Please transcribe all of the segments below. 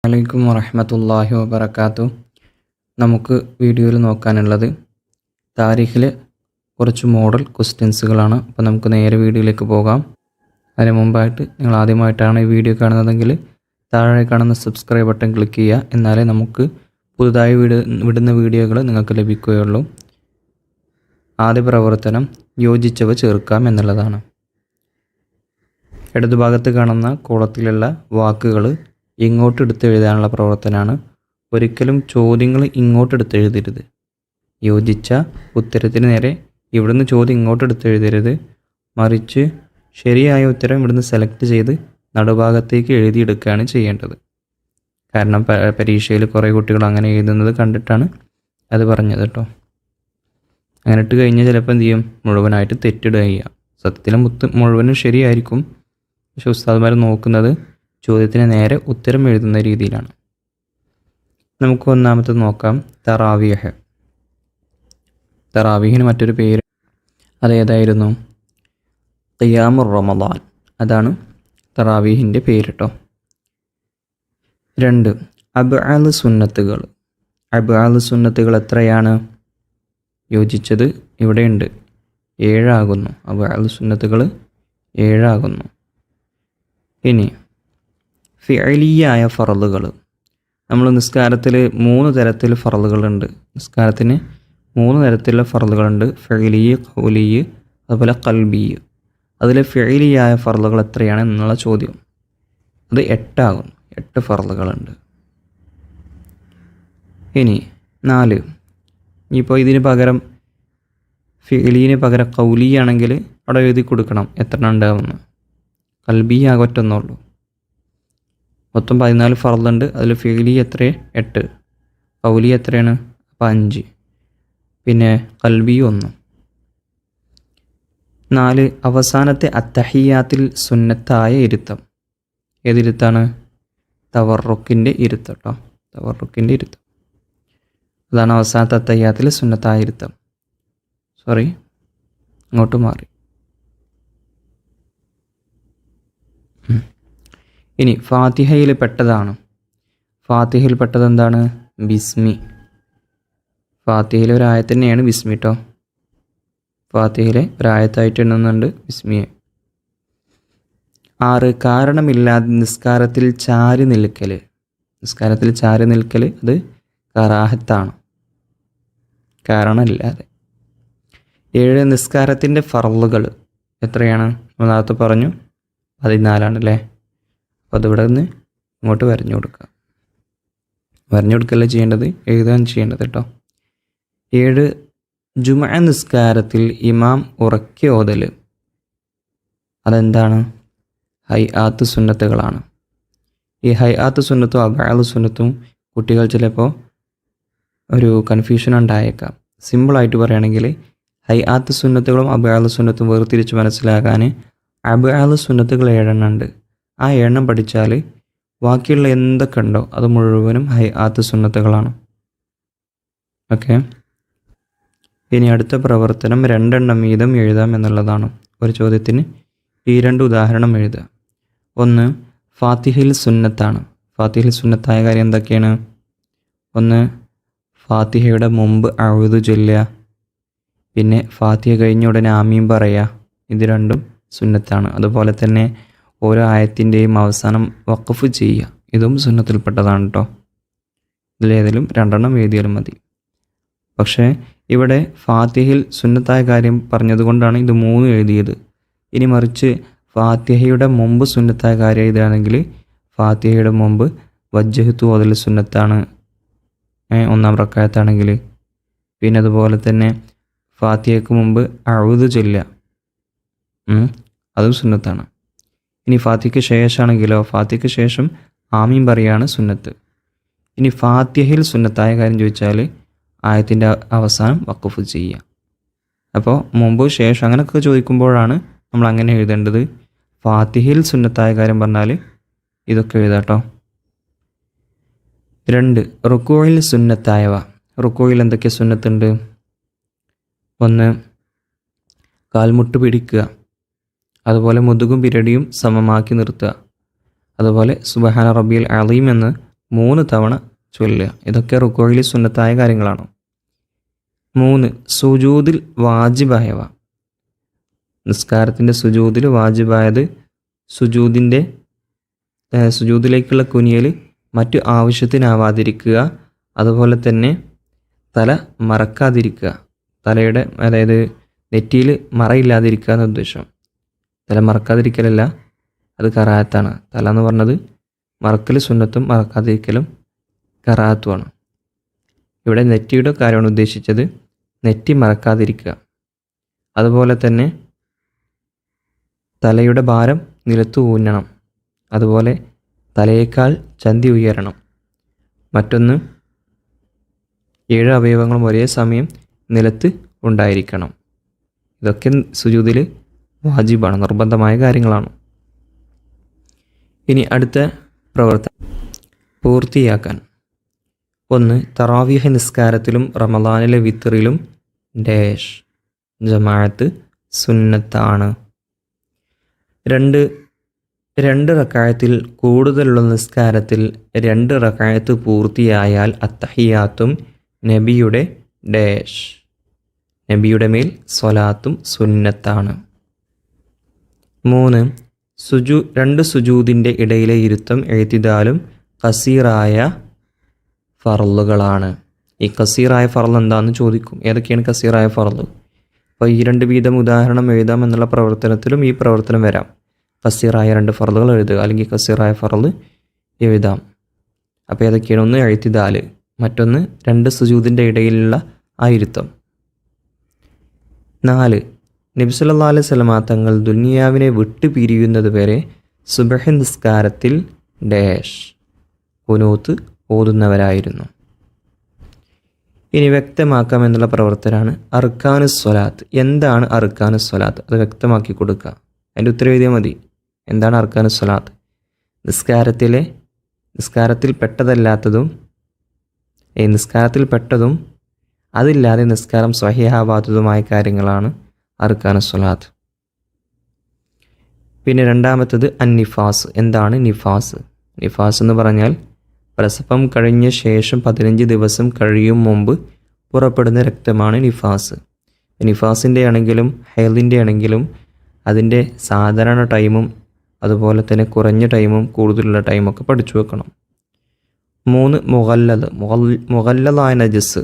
അലൈക്കും വറഹ്മത്തുള്ളാഹി വബറകാതുഹു. നമുക്ക് വീഡിയോയിൽ നോക്കാനുള്ളത് താരീഖിലെ കുറച്ച് മോഡൽ ക്വസ്റ്റ്യൻസുകളാണ്. അപ്പോൾ നമുക്ക് നേരെ വീഡിയോയിലേക്ക് പോകാം. അതിന് മുമ്പായിട്ട് നിങ്ങൾ ആദ്യമായിട്ടാണ് ഈ വീഡിയോ കാണുന്നതെങ്കിൽ താഴെ കാണുന്ന സബ്സ്ക്രൈബ് ബട്ടൺ ക്ലിക്ക് ചെയ്യുക. എന്നാലേ നമുക്ക് പുതുതായി വിടുന്ന വീഡിയോകൾ നിങ്ങൾക്ക് ലഭിക്കുകയുള്ളൂ. ആദ്യ പ്രവർത്തനം യോജിച്ചവ ചേർക്കാം എന്നുള്ളതാണ്. ഇടതുഭാഗത്ത് കാണുന്ന കോളത്തിലുള്ള വാക്കുകൾ ഇങ്ങോട്ട് എടുത്തെഴുതാനുള്ള പ്രവർത്തനമാണ്. ഒരിക്കലും ചോദ്യങ്ങൾ ഇങ്ങോട്ട് എടുത്തെഴുതരുത്. യോജിച്ച ഉത്തരത്തിന് നേരെ ഇവിടുന്ന് ചോദ്യം ഇങ്ങോട്ട് എടുത്തെഴുതരുത്. മറിച്ച് ശരിയായ ഉത്തരം ഇവിടുന്ന് സെലക്ട് ചെയ്ത് നടുഭാഗത്തേക്ക് എഴുതിയെടുക്കുകയാണ് ചെയ്യേണ്ടത്. കാരണം പരീക്ഷയിൽ കുറേ കുട്ടികൾ അങ്ങനെ എഴുതുന്നത് കണ്ടിട്ടാണ് അത് പറഞ്ഞത് കേട്ടോ. അങ്ങനെ ഇട്ട് കഴിഞ്ഞാൽ ചിലപ്പോൾ എന്ത് ചെയ്യും, മുഴുവനായിട്ട് തെറ്റിടുക ചെയ്യുക. സത്യത്തിൽ മുഴുവനും ശരിയായിരിക്കും, പക്ഷെ ഉസ്താദ്മാർ നോക്കുന്നത് ചോദ്യത്തിന് നേരെ ഉത്തരം എഴുതുന്ന രീതിയിലാണ്. നമുക്ക് ഒന്നാമത്തത് നോക്കാം. തറാവീഹ്. തറാവീഹിന് മറ്റൊരു പേര് അതേതായിരുന്നു? ഖിയാമുർ റമദാൻ. അതാണ് തറാവീഹിൻ്റെ പേര് കേട്ടോ. 2. അബ്ആദ് സുന്നത്തുകൾ. അബ്ആദ് സുന്നത്തുകൾ എത്രയാണ്? യോജിച്ചത് ഇവിടെയുണ്ട്, 7 ആകുന്നു. അബ്ആദ് സുന്നത്തുകൾ 7 ആകുന്നു. ഇനി ഫിഅലിയായ ഫറളുകൾ. നമ്മൾ നിസ്കാരത്തിൽ 3 തരത്തിൽ ഫറളുകളുണ്ട്. നിസ്കാരത്തിന് 3 തരത്തിലുള്ള ഫറളുകളുണ്ട്. ഫിഅലി, ഖൗലി, അതുപോലെ ഖൽബി. അതിൽ ഫിഅലിയായ ഫറളുകൾ എത്രയാണ് എന്നുള്ള ചോദ്യം. അത് 8 ആകുന്നു. 8 ഫറളുകളുണ്ട്. ഇനി 4. ഇനിയിപ്പോൾ ഇതിന് പകരം ഫിഅലിന് പകരം ഖൗലി ആണെങ്കിൽ അവിടെ എഴുതി കൊടുക്കണം എത്ര ഉണ്ടാവുമെന്ന്. ഖൽബി ആകെ ഒറ്റൊന്നുള്ളൂ. മൊത്തം 14 ഫർളുണ്ട്. അതിൽ ഫിഅലി എത്ര? 8. ഖൗലി എത്രയാണ്? 5. പിന്നെ ഖൽബി 1. 4. അവസാനത്തെ അത്തഹിയാത്തിൽ സുന്നത്തായ ഇരുത്തം. ഏതിരുത്താണ്? തവറുക്കിൻ്റെ ഇരുത്തം കേട്ടോ. തവറുക്കിൻ്റെ ഇരുത്തം, അതാണ് അവസാനത്തെ അത്തഹിയാത്തിൽ സുന്നത്തായ ഇരുത്തം. സോറി, അങ്ങോട്ട് മാറി. ഇനി ഫാത്തിഹയിൽ പെട്ടതാണ്. ഫാത്തിഹയിൽ പെട്ടത് എന്താണ്? ബിസ്മി. ഫാത്തിഹയിലെ ഒരു ആയത്ത് തന്നെയാണ് ബിസ്മി കേട്ടോ. ഫാത്തിഹയിലെ ഒരായത്തായിട്ട് എണ്ണുന്നുണ്ട് ബിസ്മിയെ. 6. കാരണമില്ലാതെ നിസ്കാരത്തിൽ ചാരി നിൽക്കൽ. നിസ്കാരത്തിൽ ചാരി നിൽക്കൽ അത് കറാഹത്താണ്, കാരണമില്ലാതെ. 7. നിസ്കാരത്തിൻ്റെ ഫർളുകൾ എത്രയാണ്? നേരത്തെ പറഞ്ഞു 14 അല്ലേ. അപ്പോൾ അതിവിടെ നിന്ന് ഇങ്ങോട്ട് വരഞ്ഞു കൊടുക്കുക. വരഞ്ഞു കൊടുക്കല്ലേ ചെയ്യേണ്ടത്, എഴുതാൻ ചെയ്യേണ്ടത് കേട്ടോ. 7. ജുമുഅ നിസ്കാരത്തിൽ ഇമാം ഉറക്കെ ഓതൽ. അതെന്താണ്? ഹൈആത്ത് സുന്നത്തുകളാണ്. ഈ ഹൈആത്ത് സുന്നത്തും അബ്ആദ് സുന്നത്തും കുട്ടികൾ ചിലപ്പോൾ ഒരു കൺഫ്യൂഷൻ ഉണ്ടായേക്കാം. സിമ്പിളായിട്ട് പറയുകയാണെങ്കിൽ ഹൈആത്ത് സുന്നത്തുകളും അബ്ആദ് സുന്നത്തും വേർതിരിച്ച് മനസ്സിലാക്കാൻ അബ്ആദ് സുന്നത്തുകൾ 7 ഉണ്ട്. ആ 7 പഠിച്ചാൽ ബാക്കിയുള്ള എന്തൊക്കെ ഉണ്ടോ അത് മുഴുവനും ഹൈആത്ത് സുന്നത്തുകളാണ്. ഓക്കെ. ഇനി അടുത്ത പ്രവർത്തനം 2 വീതം എഴുതാം എന്നുള്ളതാണ്. ഒരു ചോദ്യത്തിന് ഈ 2 ഉദാഹരണം എഴുതുക. 1. ഫാത്തിഹയിൽ സുന്നത്താണ്. ഫാത്തിഹയിൽ സുന്നത്തായ കാര്യം എന്തൊക്കെയാണ്? 1. ഫാത്തിഹയുടെ മുമ്പ് അഊദു ചൊല്ലുക. പിന്നെ ഫാത്തിഹ കഴിഞ്ഞ ഉടനെ ആമീൻ പറയുക. ഇത് 2 സുന്നത്താണ്. അതുപോലെ തന്നെ ഓരോ ആയത്തിൻ്റെയും അവസാനം വഖഫ് ചെയ്യുക. ഇതും സുന്നത്തിൽപ്പെട്ടതാണ് കേട്ടോ. ഇതിലേതെങ്കിലും 2 എഴുതിയാലും മതി. പക്ഷേ ഇവിടെ ഫാത്തിഹയിൽ സുന്നത്തായ കാര്യം പറഞ്ഞതുകൊണ്ടാണ് ഇത് 3 എഴുതിയത്. ഇനി മറിച്ച് ഫാത്തിഹയുടെ മുമ്പ് സുന്നത്തായ കാര്യം എഴുതുകയാണെങ്കിൽ ഫാത്തിഹയുടെ മുമ്പ് വജ്ജഹത്തു ഓതൽ സുന്നത്താണ് 1-ാം റക്അത്താണെങ്കിൽ. പിന്നെ അതുപോലെ തന്നെ ഫാത്തിഹയ്ക്ക് മുമ്പ് അഊദു ചൊല്ലുക, അതും സുന്നത്താണ്. ഇനി ഫാത്തിഹയ്ക്ക് ശേഷമാണെങ്കിലോ ഫാത്തിഹയ്ക്ക് ശേഷം ആമീൻ പറയുകയാണ് സുന്നത്ത്. ഇനി ഫാത്തിഹയിൽ സുന്നത്തായ കാര്യം ചോദിച്ചാൽ ആയത്തിൻ്റെ അവസാനം വഖഫ് ചെയ്യുക. അപ്പോൾ മുമ്പ് ശേഷം അങ്ങനെയൊക്കെ ചോദിക്കുമ്പോഴാണ് നമ്മൾ അങ്ങനെ എഴുതേണ്ടത്. ഫാത്തിഹയിൽ സുന്നത്തായ കാര്യം പറഞ്ഞാൽ ഇതൊക്കെ എഴുതാം കേട്ടോ. 2. റുക്കൂയിൽ സുന്നത്തായവ. റുക്കൂയിൽ എന്തൊക്കെ സുന്നത്തുണ്ട്? 1. കാൽമുട്ട് പിടിക്കുക. അതുപോലെ മുതുകും പിരടിയും സമമാക്കി നിർത്തുക. അതുപോലെ സുബ്ഹാന റബ്ബിയൽ അലീം എന്ന് 3 തവണ ചൊല്ലുക. ഇതൊക്കെ റുക്കോയിൽ സുന്നത്തായ കാര്യങ്ങളാണ്. 3 സുജൂദിൽ വാജിബായവ. നിസ്കാരത്തിൻ്റെ സുജൂദിൽ വാജിബായത് സുജൂദിലേക്കുള്ള കുനിയൽ മറ്റു ആവശ്യത്തിനാവാതിരിക്കുക, അതുപോലെ തന്നെ തല മറക്കാതിരിക്കുക. തലയുടെ അതായത് നെറ്റിയിൽ മറയില്ലാതിരിക്കുക എന്ന ഉദ്ദേശം. തല മറക്കാതിരിക്കലല്ല, അത് കറാഅത്താണ്. തല എന്ന് പറഞ്ഞത് മറക്കൽ സുന്നത്തും മറക്കാതിരിക്കലും കറാഅത്തുമാണ്. ഇവിടെ നെറ്റിയുടെ കാര്യമാണ് ഉദ്ദേശിച്ചത്. നെറ്റി മറക്കാതിരിക്കുക. അതുപോലെ തന്നെ തലയുടെ ഭാരം നിലത്ത് ഊന്നണം. അതുപോലെ തലയേക്കാൾ ചന്തി ഉയരണം. മറ്റൊന്ന് 7 അവയവങ്ങളും ഒരേ സമയം നിലത്ത് ഉണ്ടായിരിക്കണം. ഇതൊക്കെ സുജൂദിൽ വാജിബാണ്, നിർബന്ധമായ കാര്യങ്ങളാണ്. ഇനി അടുത്ത പ്രവർത്തനം പൂർത്തിയാക്കാൻ. 1 തറാവീഹ് നിസ്കാരത്തിലും റമളാനിലെ വിത്റിലും ഡാഷ് ജമാഅത്ത് സുന്നത്താണ്. 2 റക്അത്തിൽ കൂടുതലുള്ള നിസ്കാരത്തിൽ 2 റക്അത്ത് പൂർത്തിയായാൽ അത്തഹിയാത്തും നബിയുടെ ഡാഷ് നബിയുടെ മേൽ സ്വലാത്തും സുന്നത്താണ്. 3 2 സുജൂദിൻ്റെ ഇടയിലെ ഇരുത്തം എഴുതിദാലും കസീറായ ഫർളുകളാണ്. ഈ കസീറായ ഫർൾ എന്താണെന്ന് ചോദിക്കും. ഏതൊക്കെയാണ് കസീറായ ഫർള്? അപ്പോൾ ഈ 2 വീതം ഉദാഹരണം എഴുതാം എന്നുള്ള പ്രവർത്തനത്തിലും ഈ പ്രവർത്തനം വരാം. കസീറായ 2 ഫർളുകൾ എഴുതുക, അല്ലെങ്കിൽ കസീറായ ഫർള് എഴുതാം. അപ്പോൾ ഏതൊക്കെയാണ്? 1 എഴുതിദാല്, മറ്റൊന്ന് 2 സുജൂദിൻ്റെ ഇടയിലുള്ള ആ ഇരുത്തം. 4 നബി സല്ലല്ലാഹു അലൈഹി വസല്ലം തങ്ങൾ ദുനിയാവിനെ വിട്ടു പിരിയുന്നത് വരെ സുബ്ഹ് നിസ്കാരത്തിൽ ഡാഷ് ഖുനൂത്ത് ഓതുന്നവരായിരുന്നു. ഇനി വ്യക്തമാക്കാം എന്നുള്ള പ്രവർത്തനമാണ് അർക്കാനുസ് സ്വലാത്ത്. എന്താണ് അർക്കാനുസ് സ്വലാത്ത്? അത് വ്യക്തമാക്കി കൊടുക്കുക. അതിൻ്റെ ഉത്തരം എഴുതിയാൽ മതി. എന്താണ് അർക്കാനുസ് സ്വലാത്ത്? നിസ്കാരത്തിൽ പെട്ടതും അതില്ലാതെ നിസ്കാരം സ്വഹീഹാവാത്തതുമായ കാര്യങ്ങളാണ് അർക്കാനുസ് സ്വലാത്ത്. പിന്നെ രണ്ടാമത്തത് അന്നിഫാസ്. എന്താണ് നിഫാസ്? നിഫാസ് എന്ന് പറഞ്ഞാൽ പ്രസവം കഴിഞ്ഞ ശേഷം 15 ദിവസം കഴിയും മുമ്പ് പുറപ്പെടുന്ന രക്തമാണ് നിഫാസ്. നിഫാസിൻ്റെ ആണെങ്കിലും ഹൈലിൻ്റെ ആണെങ്കിലും അതിൻ്റെ സാധാരണ ടൈമും അതുപോലെ തന്നെ കുറഞ്ഞ ടൈമും കൂടുതലുള്ള ടൈമൊക്കെ പഠിച്ചു വെക്കണം. 3 മുഗല്ലദായ നജസ്.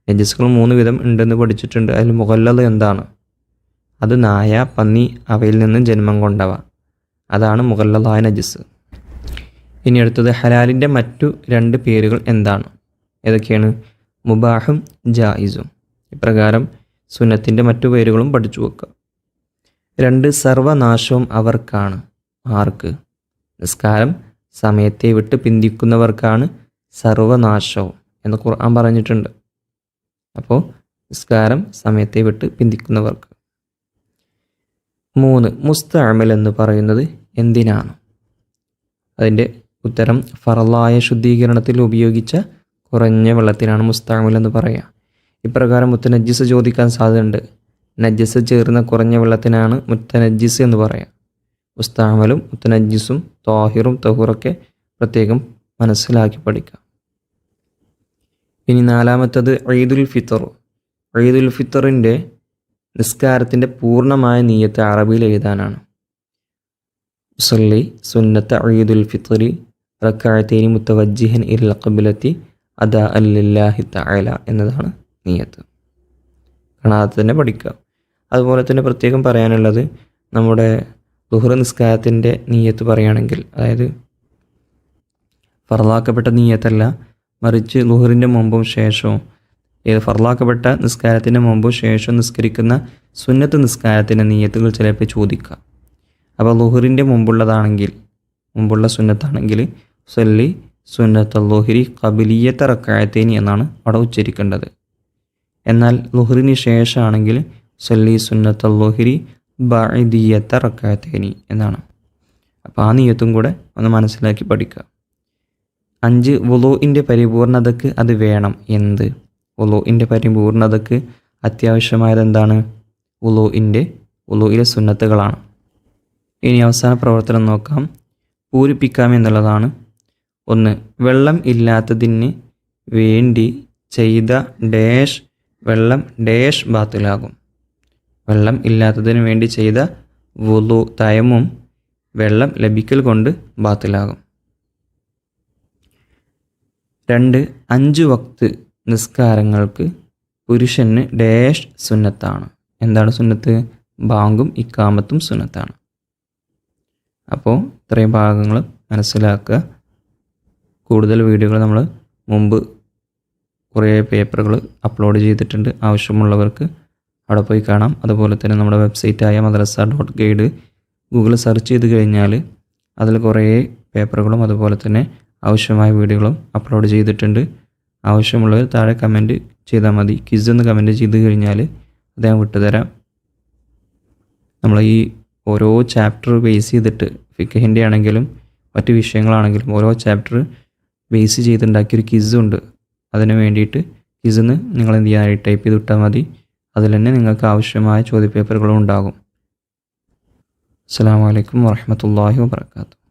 നജസ്സുകൾ 3 വിധം ഉണ്ടെന്ന് പഠിച്ചിട്ടുണ്ട്. അതിൽ മുഗല്ലദ് എന്താണ്? അത് നായ, പന്നി അവയിൽ നിന്നും ജന്മം കൊണ്ടവ. അതാണ് മുഗല്ലദായ നജസ്. ഇനി അടുത്തത് ഹലാലിൻ്റെ മറ്റു 2 പേരുകൾ എന്താണ്? ഏതൊക്കെയാണ്? മുബാഹും ജായിസും. ഇപ്രകാരം സുന്നത്തിൻ്റെ മറ്റു പേരുകളും പഠിച്ചു വെക്കുക. 2 സർവനാശവും അവർക്കാണ്. ആർക്ക്? നിസ്കാരം സമയത്തെ വിട്ട് പിന്തിക്കുന്നവർക്കാണ് സർവനാശവും എന്ന് ഖുർആൻ പറഞ്ഞിട്ടുണ്ട്. അപ്പോൾ നിസ്കാരം സമയത്തെ വിട്ട് പിന്തിക്കുന്നവർക്ക്. 3 മുസ്തഅമൽ എന്ന് പറയുന്നത് എന്തിനാണ്? അതിൻ്റെ ഉത്തരം ഫറളായ ശുദ്ധീകരണത്തിൽ ഉപയോഗിച്ച കുറഞ്ഞ വെള്ളത്തിനാണ് മുസ്തഅമൽ എന്ന് പറയുക. ഇപ്രകാരം മുത്തനജ്ജിസ് ചോദിക്കാൻ സാധ്യതയുണ്ട്. നജ്ജസ് ചേർന്ന കുറഞ്ഞ വെള്ളത്തിനാണ് മുത്തനജ്ജിസ് എന്ന് പറയുക. മുസ്തഅമലും മുത്തനജ്ജിസും ത്വാഹിറും തഹൂറൊക്കെ പ്രത്യേകം മനസ്സിലാക്കി പഠിക്കാം. ഇനി 4മത്തത് ഈദുൽ ഫിത്തർ. ഈദുൽ ഫിത്തറിൻ്റെ നിസ്കാരത്തിൻ്റെ പൂർണ്ണമായ നിയ്യത്ത് അറബിയിൽ എഴുതാനാണ്. ഉസല്ലി സുന്നത്ത ഈദുൽ ഫിത്തറി റക്അത്തൈനി മുത്തവജ്ജിഹൻ ഇലൽ ഖിബ്ലത്തി അദാഅൻ ലില്ലാഹി തആല എന്നതാണ് നിയ്യത്ത്. കാണാതെ തന്നെ പഠിക്കുക. അതുപോലെ തന്നെ പ്രത്യേകം പറയാനുള്ളത്, നമ്മുടെ ളുഹർ നിസ്കാരത്തിൻ്റെ നിയ്യത്ത് പറയുകയാണെങ്കിൽ, അതായത് ഫർളാക്കപ്പെട്ട നിയ്യത്തല്ല, മറിച്ച് ളുഹറിൻ്റെ മുമ്പും ശേഷവും, ഫർളാക്കപ്പെട്ട നിസ്കാരത്തിൻ്റെ മുമ്പും ശേഷവും നിസ്കരിക്കുന്ന സുന്നത്ത് നിസ്കാരത്തിൻ്റെ നിയ്യത്തുകൾ ചിലപ്പോൾ ചോദിക്കുക. അപ്പോൾ ളുഹറിൻ്റെ മുമ്പുള്ള സുന്നത്താണെങ്കിൽ സല്ലി സുന്നത്ത ളുഹരി ഖബിലിയത്ത റക്അത്തൈനി എന്നാണ് അവിടെ ഉച്ചരിക്കേണ്ടത്. എന്നാൽ ളുഹറിന് ശേഷമാണെങ്കിൽ സല്ലി സുന്നത്ത ളുഹരി ബഅദിയത്ത റക്അത്തൈനി എന്നാണ്. അപ്പോൾ ആ നിയ്യത്തും കൂടെ ഒന്ന് മനസ്സിലാക്കി പഠിക്കുക. 5 വുളൂഇൻ്റെ പരിപൂർണതയ്ക്ക് അത് വേണം. എന്ത്? വുളൂഇൻ്റെ പരിപൂർണതയ്ക്ക് അത്യാവശ്യമായത് എന്താണ്? വുളൂഇലെ സുന്നത്തുകളാണ്. ഇനി അവസാന പ്രവർത്തനം നോക്കാം. പൂരിപ്പിക്കാം എന്നുള്ളതാണ്. 1. വെള്ളം ഇല്ലാത്തതിന് വേണ്ടി ചെയ്ത ഡാഷ് വെള്ളം ഡാഷ് ബാത്തിലാകും. വെള്ളം ഇല്ലാത്തതിന് വേണ്ടി ചെയ്ത വുളു തയമ്മും വെള്ളം ലഭിക്കൽ കൊണ്ട് ബാത്തിലാകും. 2. 5 വക്ത് നിസ്കാരങ്ങൾക്ക് പുരുഷന് ഡാഷ് സുന്നത്താണ്. എന്താണ് സുന്നത്ത്? ബാങ്കും ഇക്കാമത്തും സുന്നത്താണ്. അപ്പോൾ ഇത്രയും ഭാഗങ്ങൾ മനസ്സിലാക്കുക. കൂടുതൽ വീഡിയോകൾ നമ്മൾ മുമ്പ് കുറേ പേപ്പറുകൾ അപ്ലോഡ് ചെയ്തിട്ടുണ്ട്. ആവശ്യമുള്ളവർക്ക് അവിടെ പോയി കാണാം. അതുപോലെ തന്നെ നമ്മുടെ വെബ്സൈറ്റായ madrasa.guide ഗൂഗിൾ സെർച്ച് ചെയ്ത് കഴിഞ്ഞാൽ അതിൽ കുറേ പേപ്പറുകളും അതുപോലെ തന്നെ ആവശ്യമായ വീഡിയോകളും അപ്ലോഡ് ചെയ്തിട്ടുണ്ട്. ആവശ്യമുള്ളവർ താഴെ കമൻറ്റ് ചെയ്താൽ മതി. ക്വിസ് എന്ന് കമൻറ്റ് ചെയ്ത് കഴിഞ്ഞാൽ അത് ഞാൻ വിട്ടുതരാം. നമ്മൾ ഈ ഓരോ ചാപ്റ്റർ ബേസ് ചെയ്തിട്ട് ഫിഖഹിൻ്റെ ആണെങ്കിലും മറ്റ് വിഷയങ്ങളാണെങ്കിലും ഓരോ ചാപ്റ്റർ ബേസ് ചെയ്തുണ്ടാക്കിയൊരു ക്വിസുണ്ട്. അതിന് വേണ്ടിയിട്ട് ക്വിസിന്ന് നിങ്ങൾ എന്ത് ചെയ്യാൻ ടൈപ്പ് ചെയ്ത് വിട്ടാൽ മതി. അതിൽ തന്നെ നിങ്ങൾക്ക് ആവശ്യമായ ചോദ്യപേപ്പറുകളും ഉണ്ടാകും. അസ്സലാമു അലൈക്കും വറഹ്മത്തുള്ളാഹി വബറകാതുഹു.